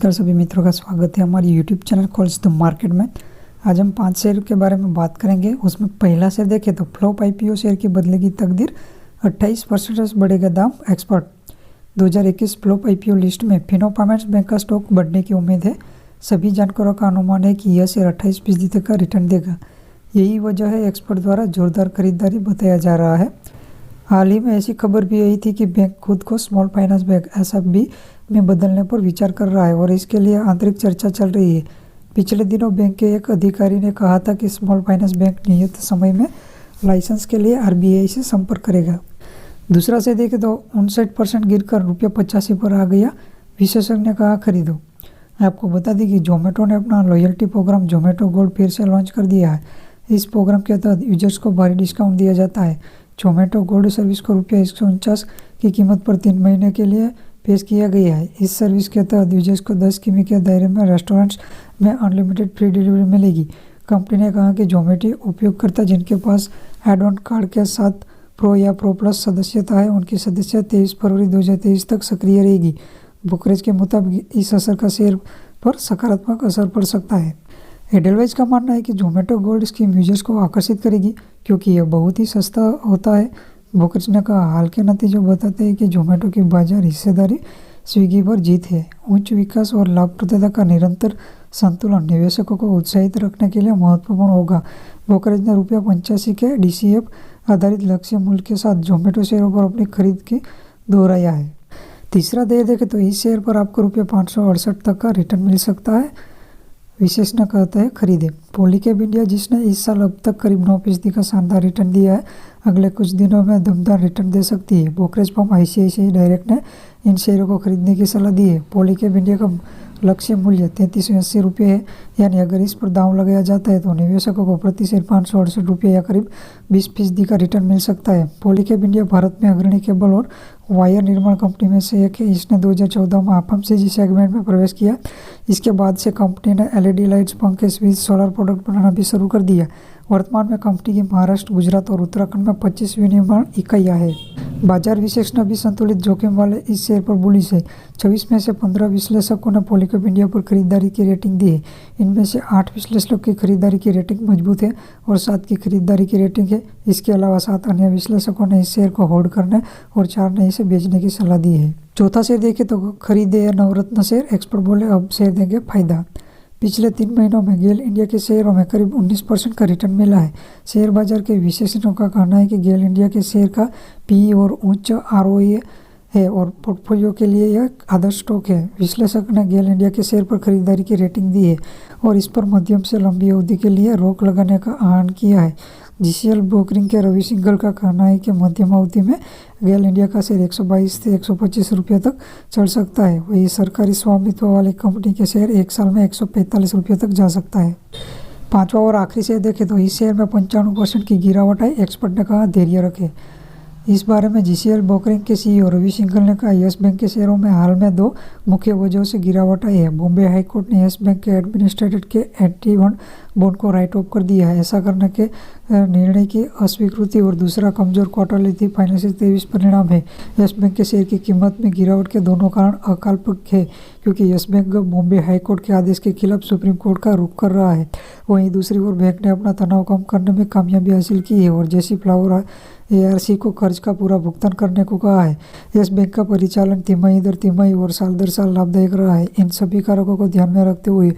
नमस्कार सभी मित्रों का स्वागत है हमारी YouTube channel calls the market में। आज हम 5 शेयर के बारे में बात करेंगे। उसमें पहला शेयर देखें तो फ्लॉप आईपीओ शेयर की बदलेगी तकदीर, 28% बढ़ेगा दाम। एक्सपर्ट 2021 फ्लॉप आईपीओ लिस्ट में फिनो पेमेंट्स बैंक का स्टॉक बढ़ने की उम्मीद है। सभी जानकारों का अनुमान है कि यह शेयर 28% तक का रिटर्न देगा। यही वजह है एक्सपर्ट द्वारा जोरदार खरीदारी बताया जा रहा है। हाल ही में ऐसी खबर भी आई थी कि बैंक खुद को स्मॉल फाइनेंस बैंक एसएफबी में बदलने पर विचार कर रहा है और इसके लिए आंतरिक चर्चा चल रही है। पिछले दिनों बैंक के एक अधिकारी ने कहा था कि स्मॉल फाइनेंस बैंक नियत समय में लाइसेंस के लिए आरबीआई से संपर्क करेगा। दूसरा से देखें तो 59% गिरकर ₹85 पर आ गया। विशेषज्ञ ने कहा खरीदो। आपको बता दें कि जोमेटो ने अपना लॉयल्टी प्रोग्राम जोमेटो गोल्ड फिर से लॉन्च कर दिया है। इस प्रोग्राम के तहत यूजर्स को भारी डिस्काउंट दिया जाता है। जोमेटो गोल्ड सर्विस को ₹149 की कीमत पर 3 महीने के लिए पेश किया गया है। इस सर्विस के तहत यूजर्स को 10 किमी के दायरे में रेस्टोरेंट्स में अनलिमिटेड फ्री डिलीवरी मिलेगी। कंपनी ने कहा कि जोमेटो उपयोगकर्ता जिनके पास एड ऑन कार्ड के साथ प्रो या प्रो प्लस सदस्यता है, उनकी सदस्यता 23 फरवरी 2023 तक सक्रिय रहेगी। ब्रोकरेज के मुताबिक इस असर का शेयर पर सकारात्मक असर पड़ सकता है। एडलवाइज का मानना है कि जोमेटो गोल्ड स्कीम यूजर्स को आकर्षित करेगी क्योंकि यह बहुत ही सस्ता होता है। ब्रोकरेज ने कहा हाल के नतीजे बताते हैं कि जोमेटो की बाजार हिस्सेदारी स्विगी पर जीत है। उच्च विकास और लाभप्रदता का निरंतर संतुलन निवेशकों को उत्साहित रखने के लिए महत्वपूर्ण होगा। ब्रोकरेज ने ₹85 के DCF आधारित लक्ष्य मूल्य के साथ जोमेटो शेयरों पर अपनी खरीद की दोहराया है। तीसरा देखें तो इस शेयर पर आपको ₹568 तक का रिटर्न मिल सकता है। विशेषज्ञ कहते हैं खरीदें। पॉलीकैब इंडिया जिसने इस साल अब तक करीब 9% का शानदार रिटर्न दिया है, अगले कुछ दिनों में दमदार रिटर्न दे सकती है। ब्रोकरेज फर्म ICICI डायरेक्ट ने इन शेयरों को खरीदने की सलाह दी है। पॉलीकैब इंडिया का लक्ष्य मूल्य ₹3380 है, यानी अगर इस पर दांव लगाया जाता है तो निवेशकों को प्रति शेयर ₹568 या करीब 20% का रिटर्न मिल सकता है। पॉलीकैब इंडिया भारत में अग्रणी केबल और वायर निर्माण कंपनी में से एक है। इसने 2014 में FMCG सेगमेंट में प्रवेश किया। इसके बाद से कंपनी ने LED लाइट्स, पंखे, स्विच, सोलर प्रोडक्ट बनाना भी शुरू कर दिया। वर्तमान में कंपनी की महाराष्ट्र, गुजरात और उत्तराखंड में 25 विनिर्माण इकाइयाँ हैं। बाजार विशेषज्ञ भी संतुलित जोखिम वाले इस शेयर पर बुलिश है। 24 में से 15 विश्लेषकों ने पॉलीकैब इंडिया पर खरीदारी की रेटिंग दी है। इनमें से 8 विश्लेषकों की खरीदारी की रेटिंग मजबूत है और 7 की खरीदारी की रेटिंग है। इसके अलावा 7 अन्य विश्लेषकों ने इस शेयर को होल्ड करने और 4 ने इसे बेचने की सलाह दी है। चौथा शेयर देखें तो खरीदे नवरत्न शेयर। एक्सपर्ट बोले अब शेयर देंगे फायदा। पिछले 3 महीनों में गेल इंडिया के शेयरों में करीब 19% का रिटर्न मिला है। शेयर बाजार के विशेषज्ञों का कहना है कि गेल इंडिया के शेयर का PE और उच्च ROE है और पोर्टफोलियो के लिए यह आदर्श स्टॉक है। विश्लेषक ने गेल इंडिया के शेयर पर खरीदारी की रेटिंग दी है और इस पर मध्यम से लंबी अवधि के लिए रोक लगाने का आह्वान किया है। GCL ब्रोकरिंग के रवि सिंघल का कहना है कि मध्यम अवधि में गेल इंडिया का शेयर ₹122 से ₹125 तक चढ़ सकता है। वही सरकारी स्वामित्व वाली कंपनी के शेयर 1 साल में ₹145 तक जा सकता है। पांचवा और आखिरी शेयर देखें तो इस शेयर में 95% की गिरावट आई। एक्सपर्ट ने कहा धैर्य रखें। इस बारे में GCL ब्रोकरिंग के CEO रवि सिंघल ने कहा यस बैंक के शेयरों में हाल में 2 मुख्य वजहों से गिरावट आई है। बॉम्बे हाई कोर्ट ने यस बैंक के एडमिनिस्ट्रेटेड के AT1 बॉन्ड को राइट ऑफ कर दिया है। ऐसा करने के निर्णय की अस्वीकृति और दूसरा कमजोर क्वार्टरली फाइनेंशियल 23 परिणाम है। यस बैंक के शेयर की कीमत में गिरावट के दोनों कारण अकाल्पनिक है क्योंकि yes bank Bombay high court के आदेश के खिलाफ सुप्रीम कोर्ट का रुख कर रहा है। वहीं दूसरी ओर बैंक ने अपना तनाव कम करने में कामयाबी हासिल की है और जेसी फ्लावर ARC को कर्ज का पूरा भुगतान करने को कहा है। यस बैंक का परिचालन तिमाही दर तिमाही और साल दर साल लाभदायक रहा है। इन सभी कारकों को ध्यान में रखते हुए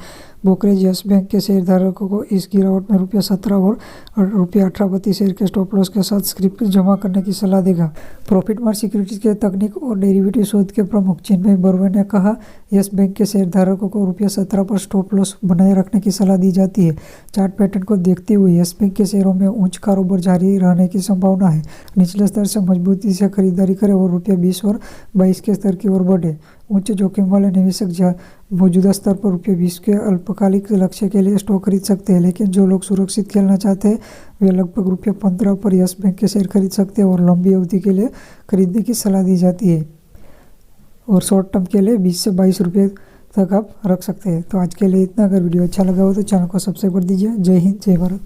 ब्रोकरेज यस बैंक के शेयरधारकों को इस गिरावट में ₹17 और ₹18 प्रति शेयर के स्टॉप लॉस के साथ स्क्रिप्ट जमा करने की सलाह देगा। प्रॉफिट मार्ट सिक्योरिटीज के तकनीक और डेरिवेटिव शोध के प्रमुख चिन्मय बर्वे ने कहा यस बैंक के शेयरधारकों को ₹17 पर स्टॉप लॉस बनाए रखने की सलाह दी जाती है। चार्ट पैटर्न को देखते हुए यस बैंक के शेयरों में उच्च कारोबार जारी रहने की संभावना है। निचले स्तर से मजबूती से खरीदारी करें और ₹20 और 22 के स्तर की ओर बढ़े। उच्च जोखिम वाले निवेशक मौजूदा स्तर पर ₹20 के अल्पकालिक लक्ष्य के लिए स्टॉक खरीद सकते हैं, लेकिन जो लोग सुरक्षित खेलना चाहते हैं वे लगभग ₹15 पर यस बैंक के शेयर खरीद सकते हैं और लंबी अवधि के लिए खरीदने की सलाह दी जाती है और शॉर्ट टर्म के लिए ₹20 से ₹22 तक आप रख सकते हैं। तो आज के लिए इतना। अगर वीडियो अच्छा लगा हो तो चैनल को सब्सक्राइब कर दीजिए। जय हिंद, जय भारत।